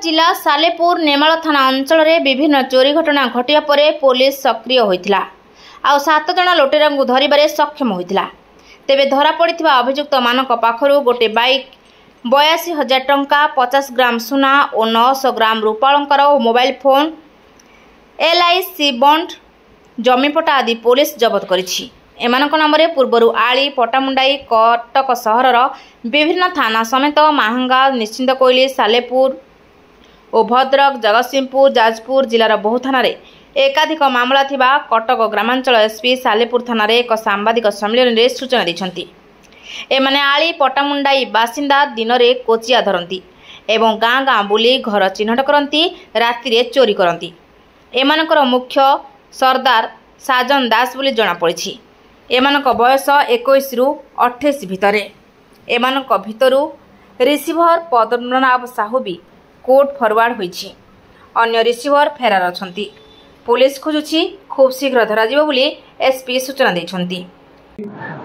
जिला सालेपुर नेमाल थाना अंचल में विभिन्न चोरी घटना घटिया पर पुलिस सक्रिय होता आ 7 जन लुटेरा धरवे सक्षम होता। तेबे धरा पड़ा अभियुक्त मानक पाखरु गोटे बाइक 82,000 टंका 50 ग्राम सुना और 900 ग्राम रूपालंकार और मोबाइल फोन LIC बंड जमीपटा आदि पुलिस जबत करिछि। एमानक नामरे पूर्वरु आली पटामुंडाई कटक सहरर विभिन्न थाना समेत माहंगा निश्चिंतकोइली सालेपुर और भद्रक जगतसिंहपुर जाजपुर जिलार बहु थाना एकाधिक मामला थिबा कटक ग्रामांचल एसपी सालेपुर थाना एक सांबादिक सम्मेलन में सूचना दैछन्ति। एमाने आली पटामुंडाई बासिंदा दिन में कोचिया धरती एवं गाँ गाँ बुली घर चिन्हट करती राति चोरी करती। एमानकर मुख्य सरदार साजन दास बोली जना पड़ी। एमानक बयस 21 रु 28 भितर। एमानक भितरु रिसीभर पद्मनाभ साहू भी कोर्ट फरवार्ड होइछि। अन्य रिसीभर फेरार अछंती। पुलिस खोजुछि खूब शीघ्र धरा जिवो बोली एसपी सूचना दैछन्ती।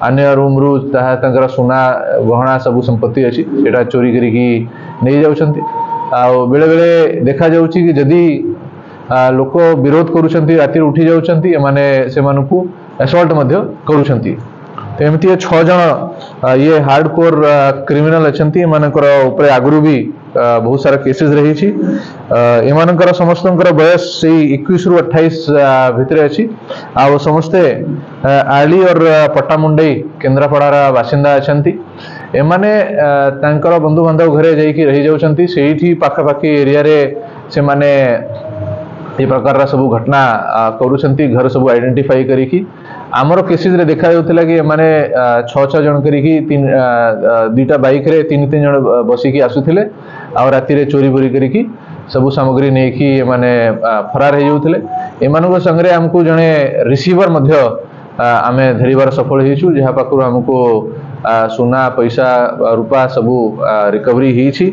अन्य रूम रु ताहा सुना गहना सबु संपत्ति अछि सेटा चोरी करिकी नै जाउछन्ती। आ बेले बेले देखा जाउछि कि जदी लोक विरोध करूछन्ती राति उठी जाउछन्ती एमाने सेमानकु असॉल्ट मध्य करूछन्ती। तो एमती 6 जन ये हार्डकोर क्रिमिनल अछन्ती। एमानकर ऊपर आगुरु भी बहुत सारा केसेस रही छी। एमानकर समस्तंकर बयस से 21 रु 28 भितर अछि। आ समस्ते आली और पटामुंडई केन्द्रापड़ार बासिंदा अछन्ती। एमाने तांकर बंधु बांधव घरे जाइकी रही जाउछन्ती। सेठी पाखापाखी एरिया रे से माने ये प्रकार सब घटना करूछन्ती। घर सब आइडेंटिफाई करिकी आमर केसेस रे देखा जाउतला कि माने 6 जन करिकी 2टा बाइक रे 3 जन बसिकी आसुथिले आ राति रे चोरी बोरी करिकी सब सामग्री नेकी माने फरार हो जाउथिले। एमानको संगरे हमकु जने रिसीवर मध्य आमे धरिबार सफल हेछु जहा पाखरु हमकु सुना पैसा रूपा सबू रिकवरी हिछि।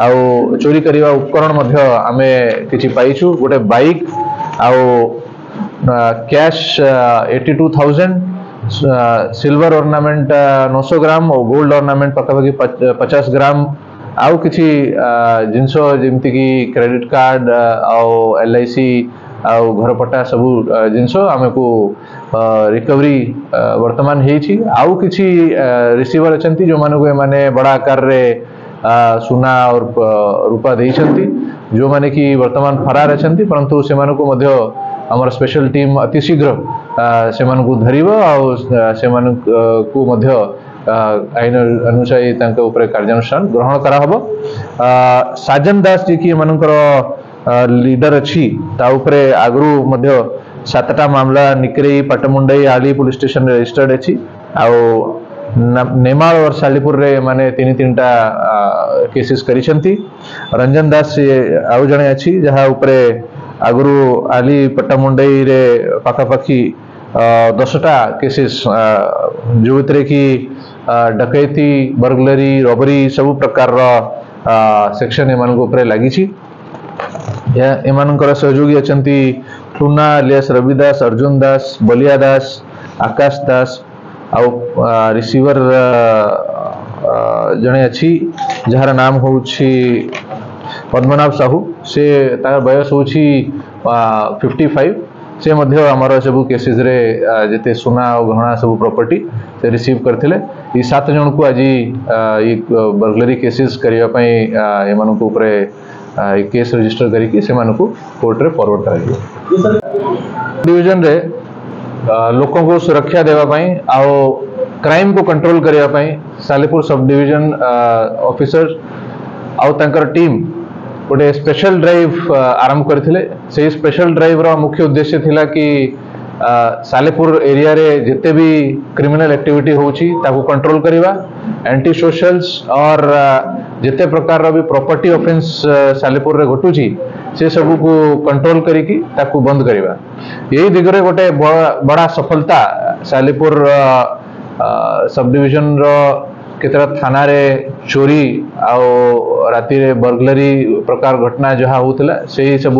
आउ चोरी करिवा उपकरण मध्य आमे किछि पाइछु। गोटे बाइक आउ कैश 82,000 सिल्वर ऑर्नामेंट 900 ग्राम और गोल्ड ऑर्नामेंट पकापकी 50 ग्राम आउ किछि जिनस जेमति कि क्रेडिट कार्ड आउ LIC आउ घर पट्टा सबू जिनस आमको रिकवरी वर्तमान हेछि। आउ किछि रिसीवर अछंती जो माने माने बड़ा आकार रे सुना और रूपा देइछंती जो माने कि वर्तमान फरार अछंती। परंतु से मानको मध्य हमर स्पेशल टीम अति शीघ्र से मानको धरिबो और से मानको मध्य आईन अनुसार तांके ऊपर कार्यानुष्ठान ग्रहण करा हबो। साजन दास जी की मानकर लीडर अछि ता ऊपर आगरु मध्य 7टा मामला निकरेई पटमुंडई आली पुलिस स्टेशन रजिस्टर्ड अछि। आउ नेमाल और सालीपुर रे माने 3-3टा केसेस करिसंती। रंजन दास आउ जणे अछि जहा ऊपर आगरु आली पटमुंडई रे पाखापाखी 10टा केसेस जो भितर कि डकैती बर्गलरी रॉबरी सब प्रकार सेक्शन एमान ऊपर लगी। एमानकर सहयोगी अछंती टूना लियास रविदास अर्जुन दास बलिया दास आकाश दास आउ रिसीवर जणे अछि जार नाम होछि पद्मनाभ साहू। से तार बयस होछि 55। से मध्य आमर सब केसेस रे जेते सुना और गहना सब प्रॉपर्टी से रिसीव करथिले। ई 7 जन को आज ये बर्गलरी केसेस करिया पई एमानको ऊपर केस रजिस्टर करिकी से मानको कोर्ट रे फॉरवर्ड कराइबो। डिवीजन रे लोकों को सुरक्षा देवा पई आउ क्राइम को कंट्रोल करिया पई सालेपुर सब डिवीजन ऑफिसर आउ तांकर टीम गोटे स्पेशल ड्राइव आरंभ करथिले। से स्पेशल ड्राइव रो मुख्य उद्देश्य थिला कि सालेपुर एरिया रे जिते भी क्रिमिनल एक्टिविटी होची ताको कंट्रोल करिवा, एंटी सोशल्स और जिते प्रकार रो भी प्रॉपर्टी ऑफेंस सालेपुर रे घटुची से सब को कंट्रोल करिकी ताको बंद करिवा। यही दिगरे गोटे बड़ा सफलता सालेपुर सब डिवीजन रो केतरा थाना रे चोरी आउ राति रे बर्गलरी प्रकार घटना जहा होतला से सब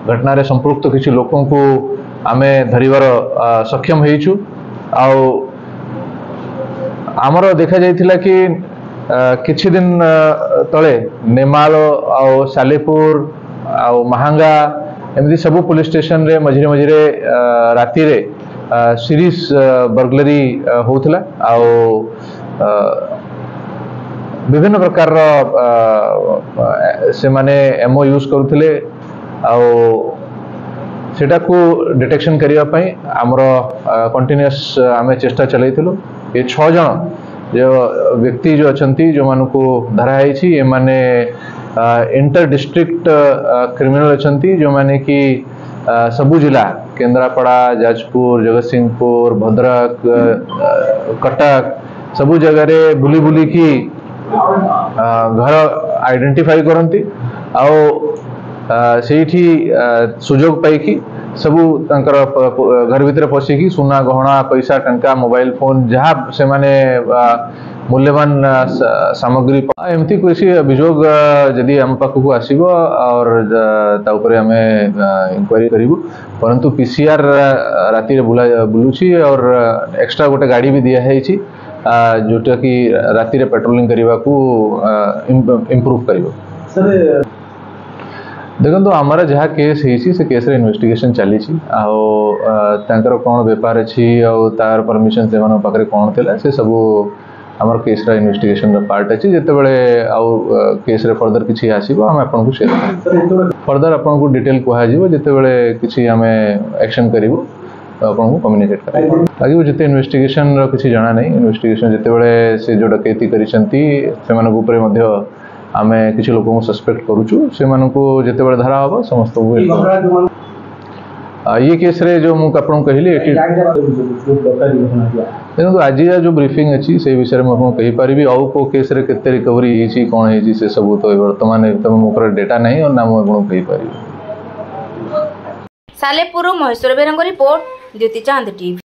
घटना रे संपृक्त किछि लोकों को आमे धरिवार सक्षम हेइछु। आउ हमर देखा जाइथिला कि किछि दिन तले नेमाल आउ सालेपुर आउ महांगा एमती सब पुलिस स्टेशन रे मझिरे मझिरे राति रे सीरीज बर्गलरी होउथला आउ विभिन्न प्रकार से माने एमओ यूज करुथिले आउ सेटा को डिटेक्शन करिया पई हमर कंटिन्यूअस आमे चेष्टा चलैथिलु। ये 6 जन जो व्यक्ति जो अछंती जो मानको धरा हैछि ए माने इंटर डिस्ट्रिक्ट क्रिमिनल अछंती जो माने कि सबु जिला केंद्रापड़ा जाजपुर जगतसिंहपुर भद्रक कटक सबु जगह रे बुली बुली की घर आइडेंटिफाई करती आठी सुजोग पाई सबू घर भीतर पशिकी सुना गहना पैसा टंका मोबाइल फोन जहाँ से माने मूल्यवान सामग्री एमती किसी अभियोग जदि आम पाखक आसो और आमे इंक्वारी करूँ परंतु पीसीआर राति बुलूची और एक्स्ट्रा गोटे गाड़ी भी दिखाई जोटा कि राति रे पेट्रोलिंग करने को इम्प्रूव कर देखो आमर जहाँ केस से केस रे इन्वेस्टिगेशन चली कौन बेपार अच्छी तार परमिशन से पाखे कौन थिला से सब आमर केस रा इन्वेस्टिगेशन पार्ट अच्छी जितेबाला केस रे फर्दर किसी आसो आम आपको शेयर फर्दर आपको डिटेल कह जितेबाला किसी आम एक्शन करूँ आपको कम्युनिकेट कर बाकी जिते इन्वेस्टिगेशन किसी जाना नहीं इन्वेस्टिगेशन जितेबाला से जो डकैती कर आमे किसी लोक सस्पेक्ट करुचु से जितेबाला धरा हम समस्त को ये केस रे जो मुझे कहली देखो आज जो ब्रीफिंग अच्छी से विषय में आपको कहीपरि आउ को केस रे केते रिकवरी होती कौन है से सब तो वर्तमान एकदम मोर डेटा नहीं और ना मुझे कहीपरि। सालेपुर महेश्वर बेरंग रिपोर्ट ज्योति चांद टीवी।